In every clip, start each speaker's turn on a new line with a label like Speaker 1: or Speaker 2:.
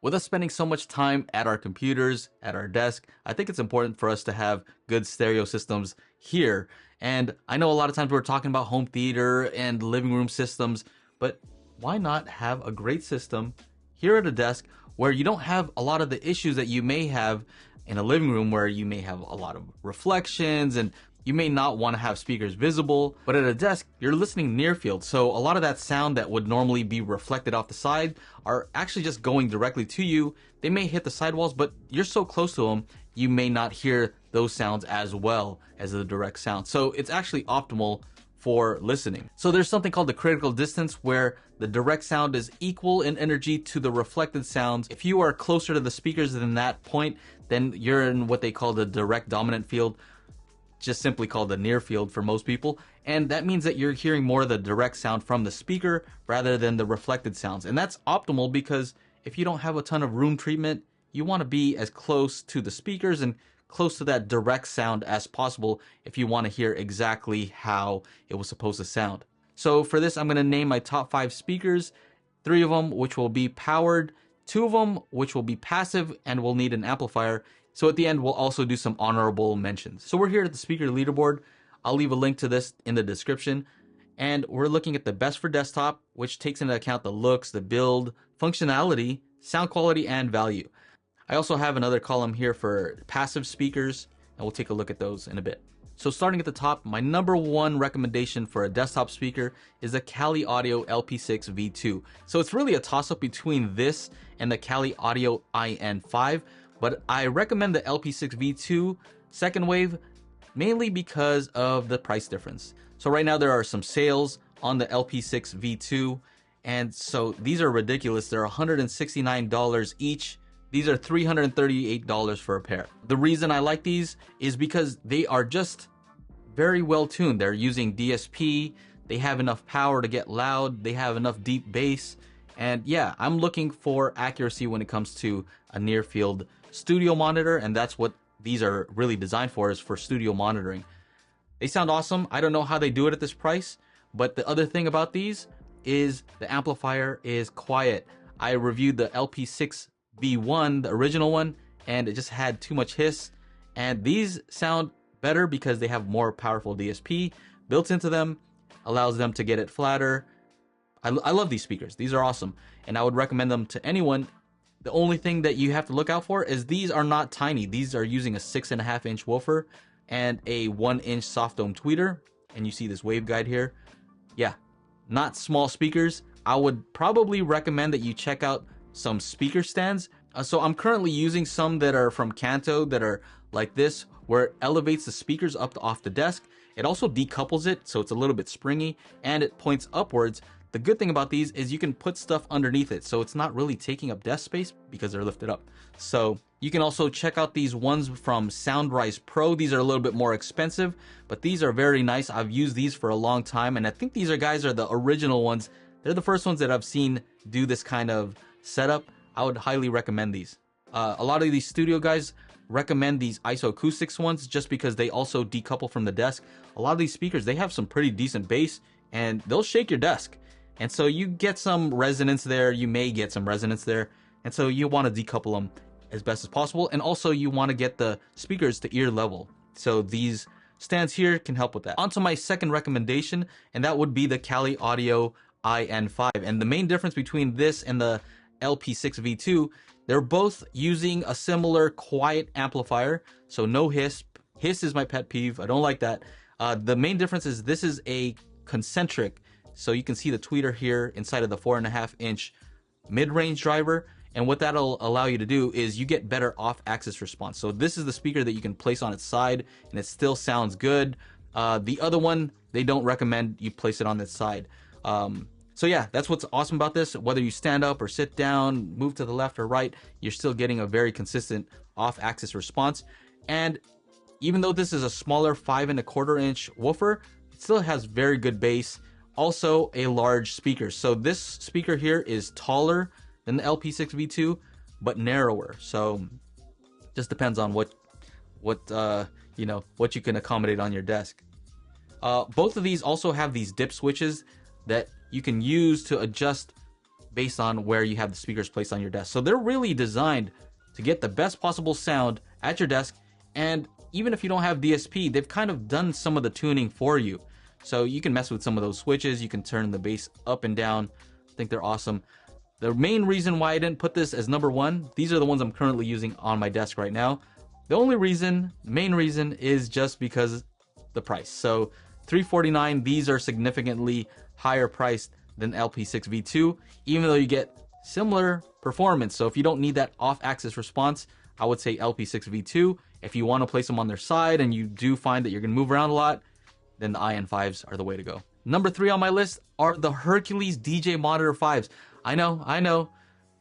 Speaker 1: With us spending so much time at our computers, at our desk, I think it's important for us to have good stereo systems here. And I know a lot of times we're talking about home theater and living room systems, but why not have a great system here at a desk where you don't have a lot of the issues that you may have in a living room, where you may have a lot of reflections and you may not want to have speakers visible, but at a desk, you're listening near field. So a lot of that sound that would normally be reflected off the side are actually just going directly to you. They may hit the sidewalls, but you're so close to them, you may not hear those sounds as well as the direct sound. So it's actually optimal for listening. So there's something called the critical distance, where the direct sound is equal in energy to the reflected sounds. If you are closer to the speakers than that point, then you're in what they call the direct dominant field, just simply called the near field for most people. And that means that you're hearing more of the direct sound from the speaker rather than the reflected sounds. And that's optimal because if you don't have a ton of room treatment, you want to be as close to the speakers and close to that direct sound as possible if you want to hear exactly how it was supposed to sound. So for this, I'm going to name my top 5 speakers, 3 of them which will be powered, 2 of them which will be passive and will need an amplifier. So at the end, we'll also do some honorable mentions. So we're here at the speaker leaderboard. I'll leave a link to this in the description. And we're looking at the best for desktop, which takes into account the looks, the build, functionality, sound quality, and value. I also have another column here for passive speakers, and we'll take a look at those in a bit. So starting at the top, my number 1 recommendation for a desktop speaker is the Kali Audio LP6 V2. So it's really a toss-up between this and the Kali Audio IN5, but I recommend the LP6 V2 second wave mainly because of the price difference. So right now there are some sales on the LP6 V2, and so these are ridiculous. They're $169 each. These are $338 for a pair. The reason I like these is because they are just very well tuned. They're using DSP, they have enough power to get loud, they have enough deep bass, and yeah, I'm looking for accuracy when it comes to a near field studio monitor, and that's what these are really designed for, is for studio monitoring. They sound awesome. I don't know how they do it at this price, but the other thing about these is the amplifier is quiet. I reviewed the LP6 V1, the original one, and it just had too much hiss, and these sound better because they have more powerful DSP built into them, allows them to get it flatter. I love these speakers. These are awesome, and I would recommend them to anyone. The only thing that you have to look out for is these are not tiny. These are using a 6.5-inch woofer and a 1-inch soft dome tweeter, and you see this waveguide here. Yeah, not small speakers. I would probably recommend that you check out some speaker stands. So I'm currently using some that are from Kanto that are like this, where it elevates the speakers up off the desk. It also decouples it, so it's a little bit springy, and it points upwards. The good thing about these is you can put stuff underneath it, so it's not really taking up desk space because they're lifted up. So you can also check out these ones from Soundrise Pro. These are a little bit more expensive, but these are very nice. I've used these for a long time, and I think these guys are the original ones. They're the first ones that I've seen do this kind of setup. I would highly recommend these. A lot of these studio guys recommend these isoacoustics ones just because they also decouple from the desk. A lot of these speakers, they have some pretty decent bass, and they'll shake your desk. And so you get some resonance there, you may get some resonance there, and so you want to decouple them as best as possible, and also you want to get the speakers to ear level. So these stands here can help with that. On to my second recommendation, and that would be the Kali Audio IN5. And the main difference between this and the LP6 V2, they're both using a similar quiet amplifier, so no hiss. Hiss is my pet peeve, I don't like that. The main difference is this is a concentric, so you can see the tweeter here inside of the 4.5-inch mid-range driver, and what that'll allow you to do is you get better off-axis response. So this is the speaker that you can place on its side and it still sounds good. The other one, they don't recommend you place it on its side. So yeah, that's what's awesome about this. Whether you stand up or sit down, move to the left or right, you're still getting a very consistent off-axis response. And even though this is a smaller 5.25-inch woofer, it still has very good bass. Also a large speaker. So this speaker here is taller than the LP6 V2, but narrower. So just depends on what you can accommodate on your desk. Both of these also have these dip switches that you can use to adjust based on where you have the speakers placed on your desk. So they're really designed to get the best possible sound at your desk. And even if you don't have DSP, they've kind of done some of the tuning for you. So you can mess with some of those switches. You can turn the bass up and down. I think they're awesome. The main reason why I didn't put this as number one, these are the ones I'm currently using on my desk right now. The only reason, main reason, is just because the price. So $349, these are significantly higher priced than LP6 V2, even though you get similar performance. So if you don't need that off-axis response, I would say LP6 V2. If you want to place them on their side and you do find that you're going to move around a lot, then the IN5s are the way to go. Number 3 on my list are the Hercules DJ Monitor 5s. I know,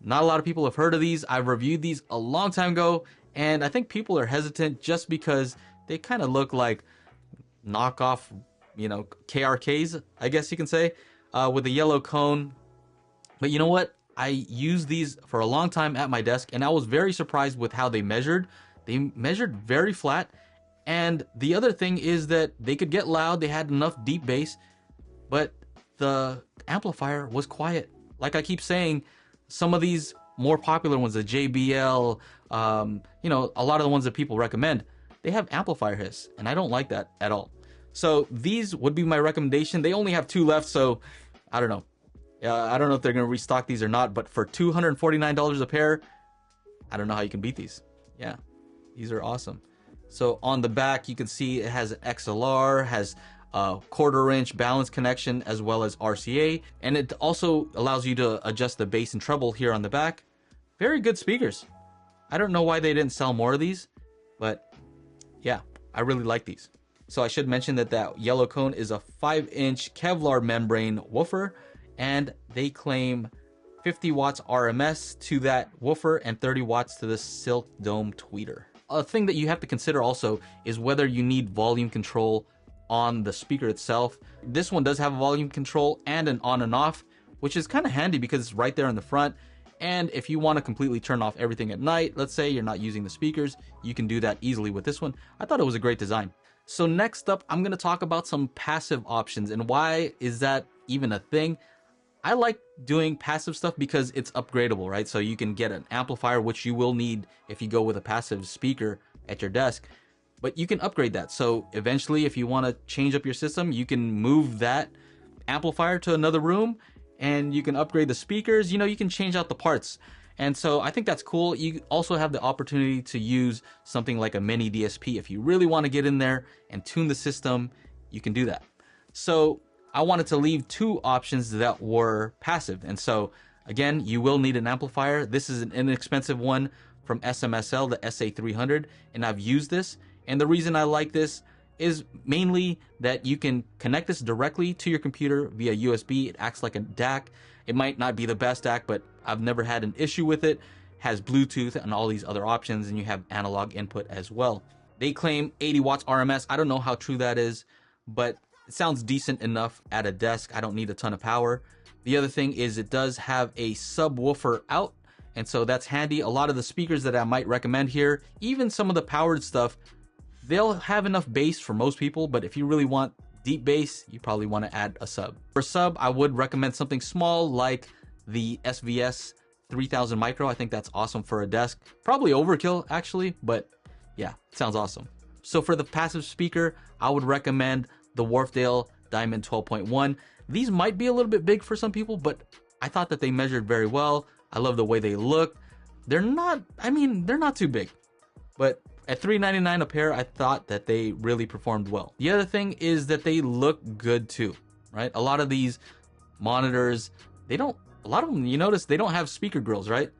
Speaker 1: not a lot of people have heard of these. I've reviewed these a long time ago, and I think people are hesitant just because they kind of look like knockoff, KRKs, I guess you can say, with a yellow cone. But you know what? I used these for a long time at my desk, and I was very surprised with how they measured. They measured very flat. And the other thing is that they could get loud. They had enough deep bass, but the amplifier was quiet. Like I keep saying, some of these more popular ones, the JBL, a lot of the ones that people recommend, they have amplifier hiss, and I don't like that at all. So these would be my recommendation. They only have 2 left, so I don't know. I don't know if they're going to restock these or not, but for $249 a pair, I don't know how you can beat these. Yeah, these are awesome. So on the back, you can see it has an XLR, has a 1/4-inch balance connection, as well as RCA. And it also allows you to adjust the bass and treble here on the back. Very good speakers. I don't know why they didn't sell more of these, but yeah, I really like these. So I should mention that that yellow cone is a 5-inch Kevlar membrane woofer, and they claim 50 watts RMS to that woofer and 30 watts to the Silk Dome tweeter. A thing that you have to consider also is whether you need volume control on the speaker itself. This one does have a volume control and an on and off, which is kind of handy because it's right there in the front. And if you want to completely turn off everything at night, let's say you're not using the speakers, you can do that easily with this one. I thought it was a great design. So next up, I'm going to talk about some passive options. And why is that even a thing? I like doing passive stuff because it's upgradable, right? So you can get an amplifier, which you will need if you go with a passive speaker at your desk, but you can upgrade that. So eventually, if you want to change up your system, you can move that amplifier to another room and you can upgrade the speakers. You can change out the parts. And so I think that's cool. You also have the opportunity to use something like a mini DSP. If you really want to get in there and tune the system, you can do that. So I wanted to leave 2 options that were passive. And so again, you will need an amplifier. This is an inexpensive one from SMSL, the SA300, and I've used this. And the reason I like this is mainly that you can connect this directly to your computer via USB. It acts like a DAC. It might not be the best DAC, but I've never had an issue with it. Has Bluetooth and all these other options, and you have analog input as well. They claim 80 watts RMS. I don't know how true that is, but it sounds decent enough at a desk. I don't need a ton of power. The other thing is it does have a subwoofer out, and so that's handy. A lot of the speakers that I might recommend here, even some of the powered stuff, they'll have enough bass for most people, but if you really want deep bass, you probably want to add a sub. For sub, I would recommend something small like the SVS 3000 micro. I think that's awesome for a desk. Probably overkill actually, but yeah, it sounds awesome. So for the passive speaker, I would recommend the Wharfedale Diamond 12.1. These might be a little bit big for some people, but I thought that they measured very well. I love the way they look. They're not too big, but at $399 a pair, I thought that they really performed well. The other thing is that they look good too, right? A lot of these monitors, a lot of them, you notice they don't have speaker grills, right?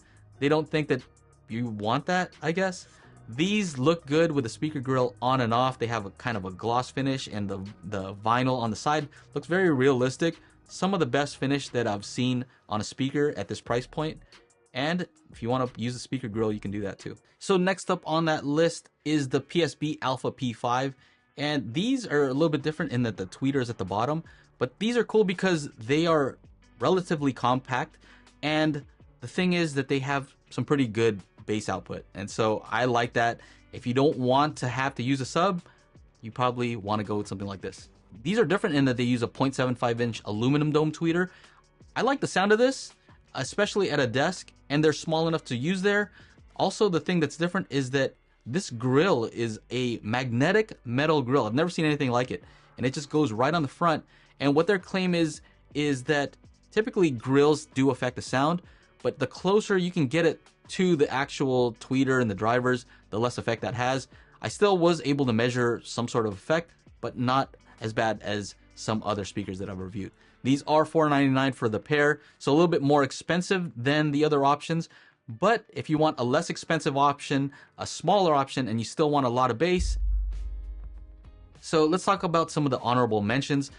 Speaker 1: They don't think that you want that, I guess. These look good with the speaker grill on and off. They have a kind of a gloss finish, and the vinyl on the side looks very realistic. Some of the best finish that I've seen on a speaker at this price point. And if you want to use a speaker grill, you can do that too. So next up on that list is the PSB Alpha P5. And these are a little bit different in that the tweeter is at the bottom, but these are cool because they are relatively compact. And the thing is that they have some pretty good bass output. And so I like that. If you don't want to have to use a sub, you probably want to go with something like this. These are different in that they use a 0.75-inch aluminum dome tweeter. I like the sound of this. especially at a desk, and they're small enough to use there. Also, the thing that's different is that this grill is a magnetic metal grill. I've never seen anything like it, and it just goes right on the front. And what their claim is that typically grills do affect the sound, but the closer you can get it to the actual tweeter and the drivers, the less effect that has. I still was able to measure some sort of effect, but not as bad as some other speakers that I've reviewed. These are $499 for the pair, so a little bit more expensive than the other options. But if you want a less expensive option, a smaller option, and you still want a lot of bass. So let's talk about some of the honorable mentions.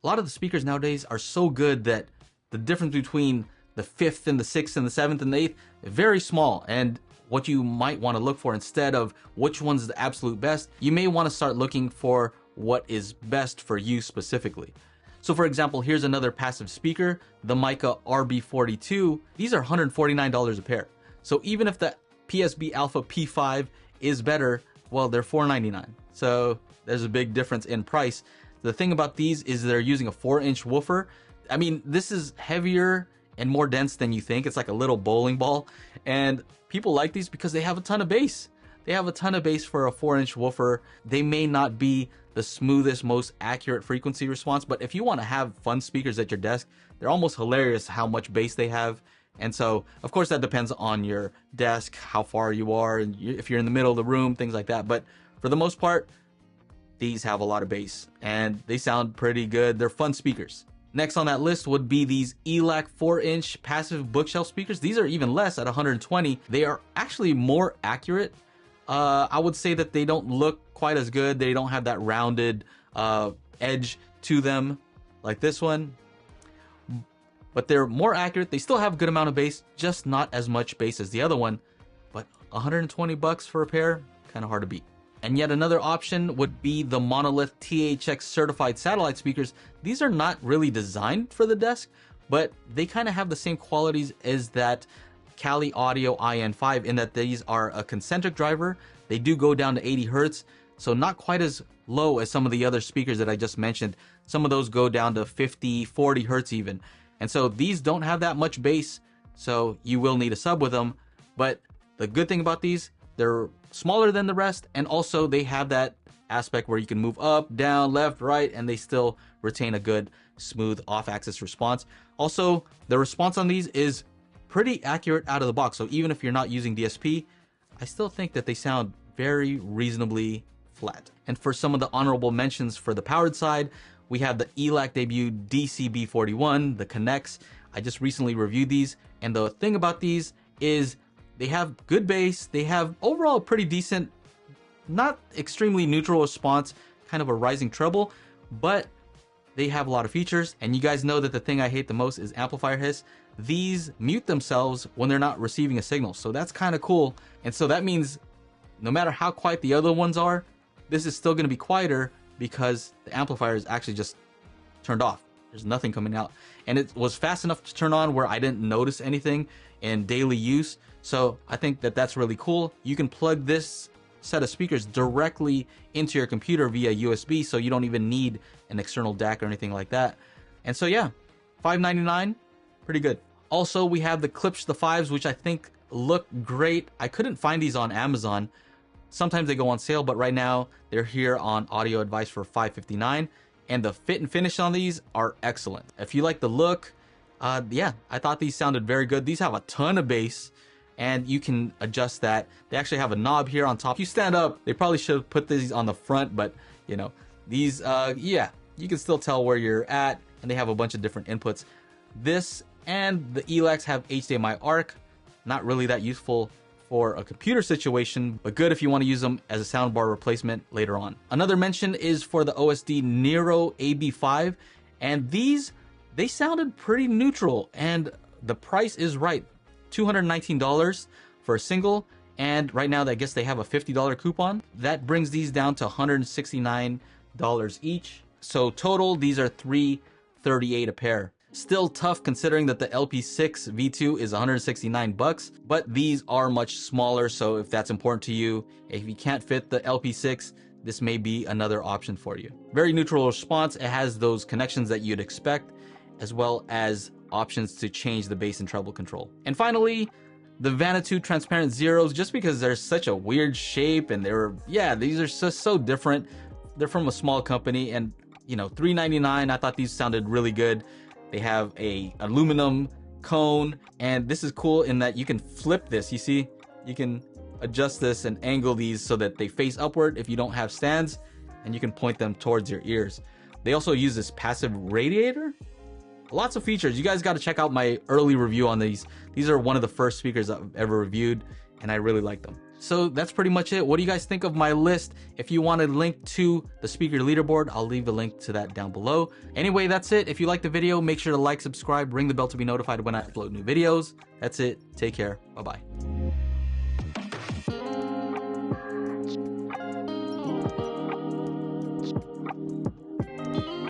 Speaker 1: A lot of the speakers nowadays are so good that the difference between the 5th and the 6th and the 7th and the 8th is very small. And what you might want to look for, instead of which one's the absolute best, you may want to start looking for what is best for you specifically. So for example, here's another passive speaker, the Micca RB42. These are $149 a pair. So even if the PSB Alpha P5 is better, well, they're $499. So there's a big difference in price. The thing about these is they're using a 4-inch woofer. I mean, this is heavier and more dense than you think. It's like a little bowling ball. And people like these because they have a ton of bass. They have a ton of bass for a 4-inch woofer. They may not be the smoothest, most accurate frequency response, but if you want to have fun speakers at your desk, they're almost hilarious how much bass they have. And so, of course, that depends on your desk, how far you are, and if you're in the middle of the room, things like that. But for the most part, these have a lot of bass, and they sound pretty good. They're fun speakers. Next on that list would be these ELAC 4-inch passive bookshelf speakers. These are even less at $120. They are actually more accurate. I would say that they don't look quite as good. They don't have that rounded edge to them like this one. But they're more accurate. They still have a good amount of bass, just not as much bass as the other one. But $120 for a pair, kind of hard to beat. And yet another option would be the Monolith THX certified satellite speakers. These are not really designed for the desk, but they kind of have the same qualities as that Kali Audio IN5 in that these are a concentric driver. They do go down to 80 Hertz, so not quite as low as some of the other speakers that I just mentioned. Some of those go down to 50, 40 Hertz even. And so these don't have that much bass, so you will need a sub with them. But the good thing about these, they're smaller than the rest, and also they have that aspect where you can move up, down, left, right, and they still retain a good, smooth off-axis response. Also, the response on these is pretty accurate out of the box. So even if you're not using DSP, I still think that they sound very reasonably flat. And for some of the honorable mentions for the powered side, we have the ELAC debut DCB41, the ConneX. I just recently reviewed these, and the thing about these is they have good bass. They have overall a pretty decent, not extremely neutral response, kind of a rising treble, but they have a lot of features. And you guys know that the thing I hate the most is amplifier hiss. These mute themselves when they're not receiving a signal. So that's kind of cool. And so that means no matter how quiet the other ones are, this is still going to be quieter because the amplifier is actually just turned off. There's nothing coming out. And it was fast enough to turn on where I didn't notice anything in daily use. So I think that that's really cool. You can plug this set of speakers directly into your computer via USB, so you don't even need an external DAC or anything like that. And so yeah, $599, pretty good. Also, we have the Klipsch The Fives, which I think look great. I couldn't find these on Amazon. Sometimes they go on sale, but right now they're here on Audio Advice for $559. And the fit and finish on these are excellent. If you like the look, yeah, I thought these sounded very good. These have a ton of bass, and you can adjust that. They actually have a knob here on top. If you stand up, they probably should have put these on the front, but you know, these, yeah, you can still tell where you're at, and they have a bunch of different inputs. This and the ELACs have HDMI ARC, not really that useful for a computer situation, but good if you want to use them as a soundbar replacement later on. Another mention is for the OSD Nero AB5, and these, they sounded pretty neutral, and the price is right. $219 for a single, and right now I guess they have a $50 coupon. That brings these down to $169 each. So total, these are $338 a pair. Still tough considering that the LP6 V2 is $169, but these are much smaller, so if that's important to you, if you can't fit the LP6, this may be another option for you. Very neutral response. It has those connections that you'd expect, as well as options to change the bass and treble control. And finally, the Vanatoo transparent zeros, just because they're such a weird shape and these are just so different. They're from a small company, and you know, $3.99. I thought these sounded really good. They have a aluminum cone, and this is cool in that you can flip this. You see, you can adjust this and angle these so that they face upward if you don't have stands, and you can point them towards your ears. They also use this passive radiator. Lots of features. You guys got to check out my early review on these. These are one of the first speakers I've ever reviewed, and I really like them. So that's pretty much it. What do you guys think of my list? If you want a link to the speaker leaderboard, I'll leave a link to that down below. Anyway, that's it. If you like the video, make sure to like, subscribe, ring the bell to be notified when I upload new videos. That's it. Take care. Bye-bye.